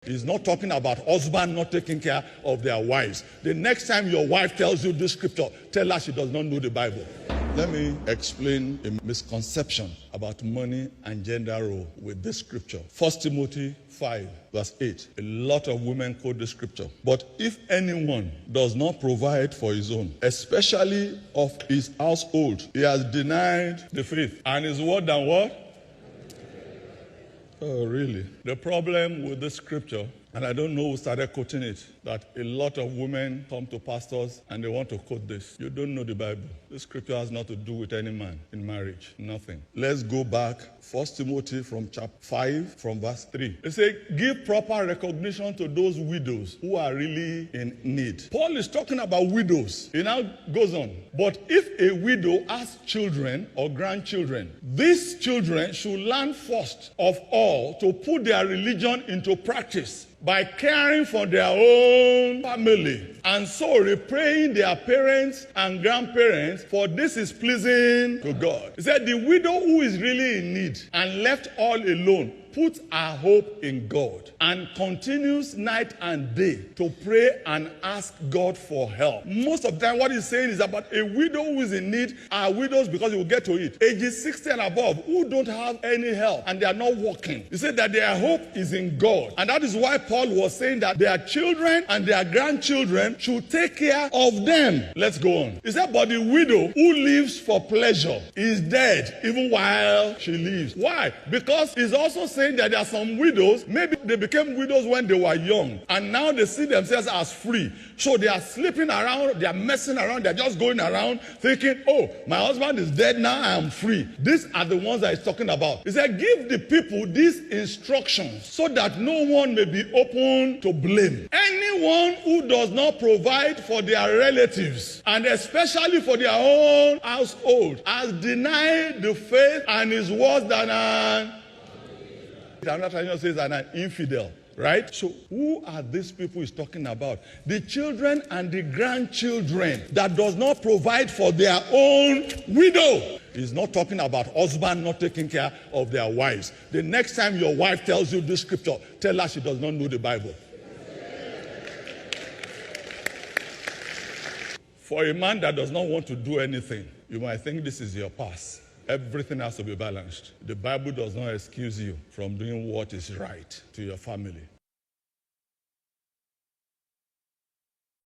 He's not talking about husband not taking care of their wives. The next time your wife tells you this scripture, tell her she does not know the Bible. Let me explain a misconception about money and gender role with this scripture. 1 Timothy 5, verse 8. A lot of women quote this scripture. But if anyone does not provide for his own, especially of his household, he has denied the faith and is what than what? Oh, really? The problem with this scripture, and I don't know who started quoting it, that a lot of women come to pastors and they want to quote this. You don't know the Bible. This scripture has nothing to do with any man in marriage. Nothing. Let's go back. 1 Timothy from chapter 5, from verse 3. It says, give proper recognition to those widows who are really in need. Paul is talking about widows. He now goes on. But if a widow has children or grandchildren, these children should learn first of all to put their religion into practice by caring for their own family, and so repaying their parents and grandparents, for this is pleasing to God. He said, the widow who is really in need and left all alone puts her hope in God and continues night and day to pray and ask God for help. Most of the time, what he's saying is about a widow who is in need are widows because you will get to it. Ages 60 and above who don't have any help and they are not working. He said that their hope is in God. And that is why Paul was saying that their children and their grandchildren should take care of them. Let's go on. He said, but the widow who lives for pleasure is dead even while she lives. Why? Because he's also saying that there are some widows, maybe they became widows when they were young, and now they see themselves as free. So they are sleeping around, they are messing around, they're just going around thinking, oh, my husband is dead, now I am free. These are the ones that he's talking about. He said, give the people these instructions so that no one may be open to blame. Anyone who does not provide for their relatives, and especially for their own household, has denied the faith and is worse than an... Another translation says an infidel, right? So who are these people he's talking about? The children and the grandchildren that does not provide for their own widow. He's not talking about husband not taking care of their wives. The next time your wife tells you this scripture, tell her she does not know the Bible. For a man that does not want to do anything, you might think this is your pass. Everything has to be balanced. The Bible does not excuse you from doing what is right to your family.